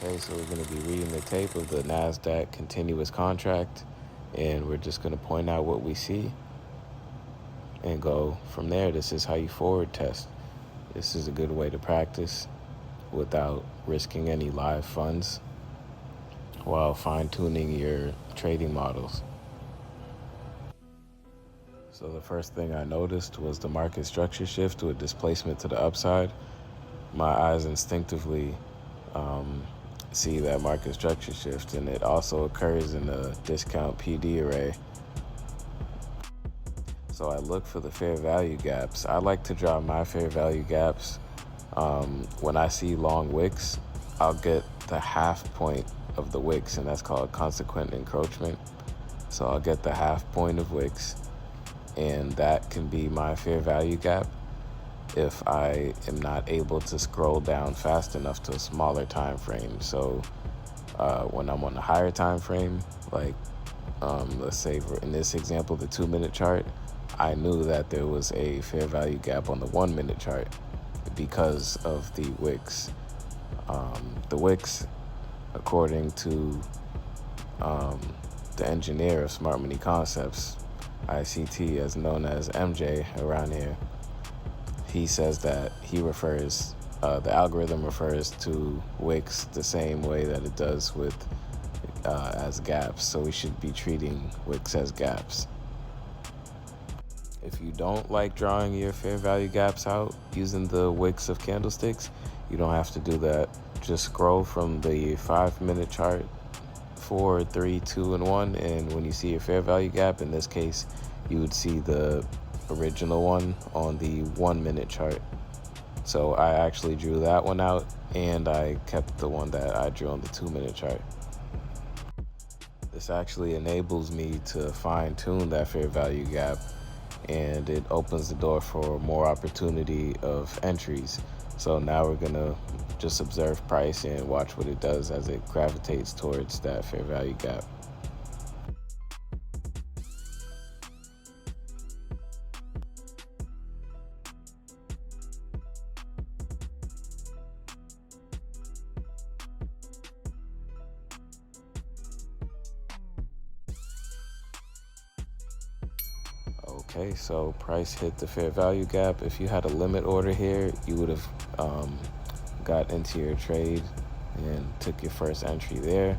Okay, so we're going to be reading the tape of the Nasdaq continuous contract, and we're just going to point out what we see and go from there. This is how you forward test. This is a good way to practice without risking any live funds while fine-tuning your trading models. So the first thing I noticed was the market structure shift with displacement to the upside. My eyes instinctively see that market structure shift, and it also occurs in the discount PD array. So I look for the fair value gaps. I like to draw my fair value gaps. When I see long wicks, I'll get the half point of the wicks, and that's called consequent encroachment. So I'll get the half point of wicks, and that can be my fair value gap if I am not able to scroll down fast enough to a smaller time frame. So when I'm on a higher time frame, like let's say in this example, the 2-minute chart, I knew that there was a fair value gap on the 1-minute chart because of the wicks. The wicks, according to the engineer of Smart Money Concepts, ICT, as known as MJ around here, he says that the algorithm refers to wicks the same way that it does with as gaps. So we should be treating wicks as gaps. If you don't like drawing your fair value gaps out using the wicks of candlesticks, you don't have to do that. Just scroll from the 5-minute chart, 4, 3, 2, and 1, and when you see your fair value gap, in this case, you would see the original one on the 1-minute chart. So I actually drew that one out, and I kept the one that I drew on the 2-minute chart. This actually enables me to fine-tune that fair value gap, and it opens the door for more opportunity of entries. So now we're gonna just observe price and watch what it does as it gravitates towards that fair value gap. Okay, so price hit the fair value gap. If you had a limit order here, you would have got into your trade and took your first entry there.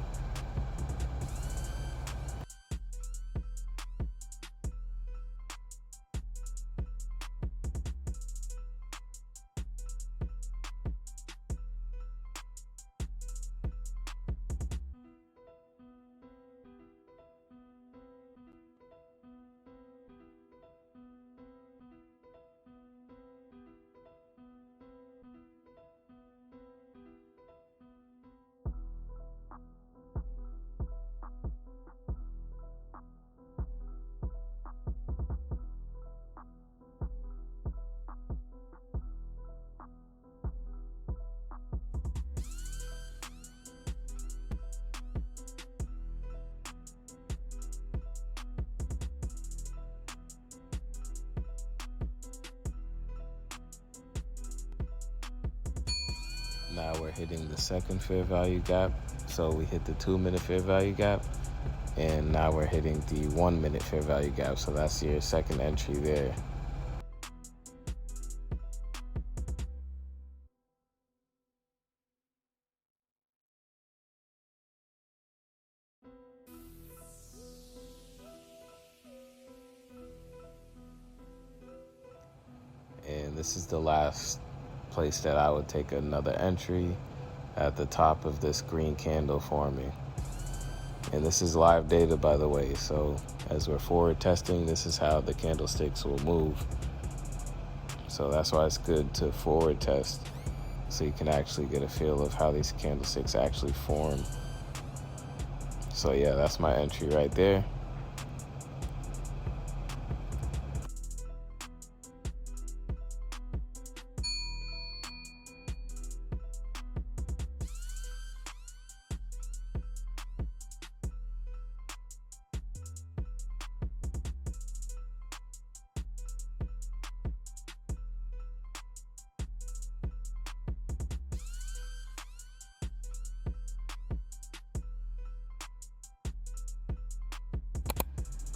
Now we're hitting the second fair value gap. So we hit the 2-minute fair value gap, and now we're hitting the 1-minute fair value gap. So that's your second entry there. And this is the last place that I would take another entry at the top of this green candle forming. And this is live data, by the way. So as we're forward testing, this is how the candlesticks will move. So that's why it's good to forward test, so you can actually get a feel of how these candlesticks actually form. So yeah, that's my entry right there.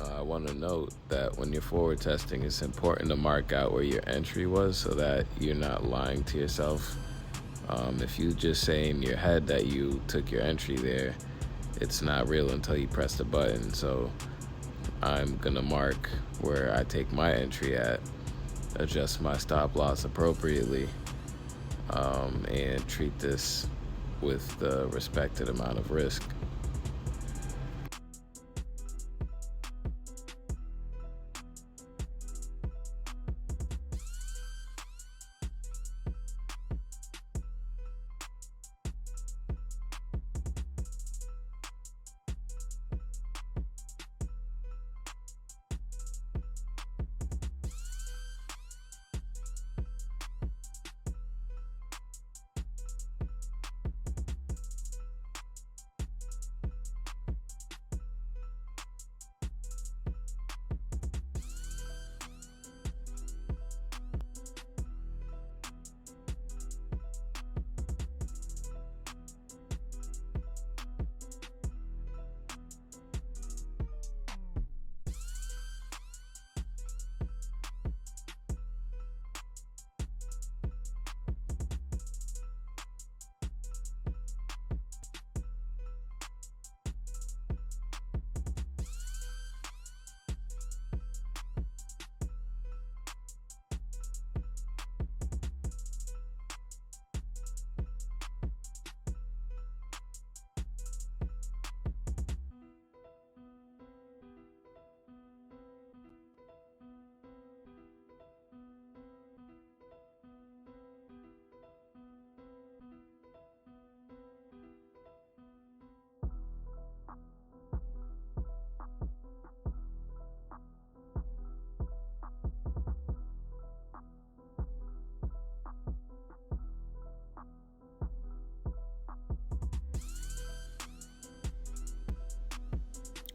I want to note that when you're forward testing, it's important to mark out where your entry was so that you're not lying to yourself. If you just say in your head that you took your entry there, it's not real until you press the button. So I'm gonna mark where I take my entry at, adjust my stop loss appropriately, and treat this with the respected amount of risk.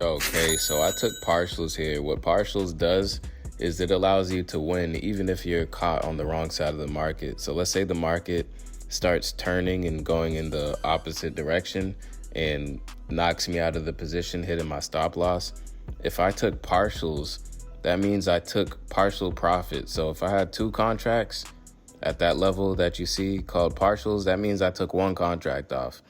Okay, so I took partials here. What partials does is it allows you to win even if you're caught on the wrong side of the market. So let's say the market starts turning and going in the opposite direction and knocks me out of the position, hitting my stop loss. If I took partials, that means I took partial profit. So if I had 2 contracts at that level that you see called partials, that means I took 1 contract off.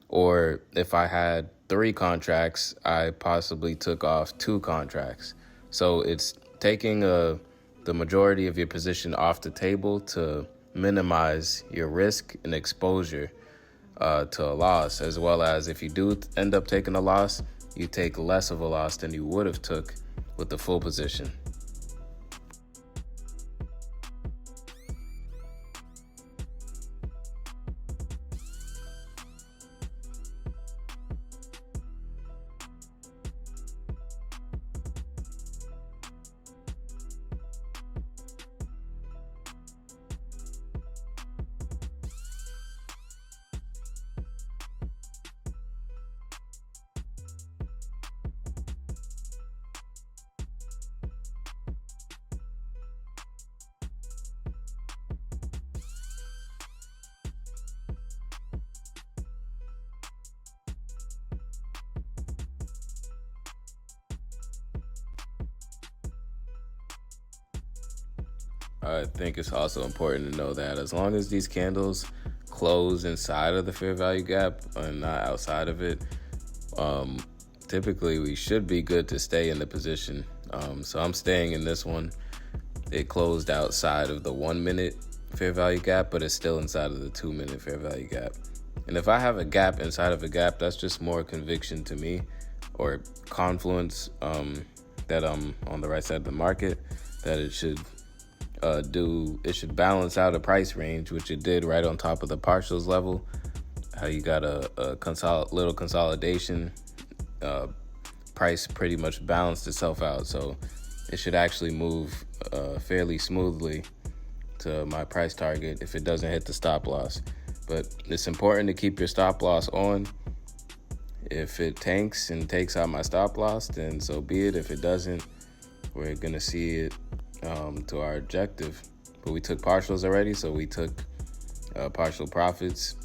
Or if I had 3 contracts, I possibly took off 2 contracts. So it's taking the majority of your position off the table to minimize your risk and exposure to a loss, as well as if you do end up taking a loss, you take less of a loss than you would have took with the full position. I think it's also important to know that as long as these candles close inside of the fair value gap and not outside of it, typically we should be good to stay in the position. So I'm staying in this one. It closed outside of the 1 minute fair value gap, but it's still inside of the 2 minute fair value gap. And if I have a gap inside of a gap, that's just more conviction to me, or confluence that I'm on the right side of the market, that it should balance out a price range, which it did right on top of the partials level. How you got a little consolidation, price pretty much balanced itself out. So it should actually move fairly smoothly to my price target if it doesn't hit the stop loss. But it's important to keep your stop loss on. If it tanks and takes out my stop loss, then so be it. If it doesn't, we're gonna see it to our objective. But we took partials already, so we took partial profits.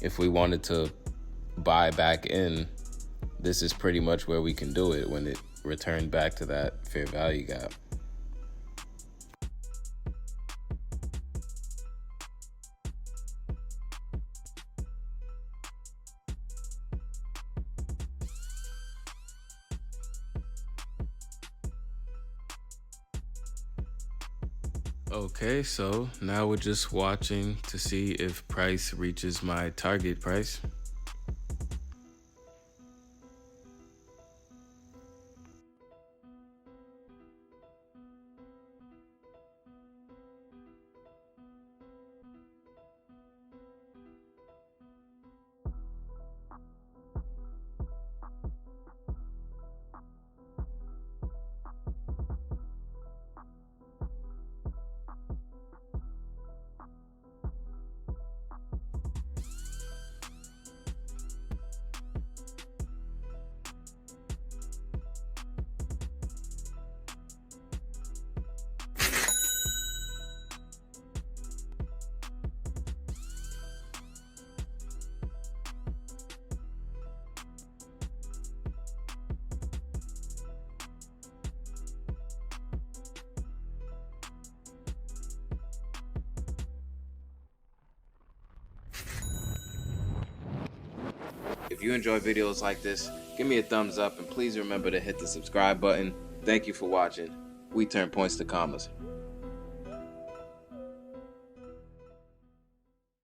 If we wanted to buy back in, this is pretty much where we can do it. When it return back to that fair value gap. Okay, so now we're just watching to see if price reaches my target price. If you enjoy videos like this, give me a thumbs up and please remember to hit the subscribe button. Thank you for watching. We turn points to commas.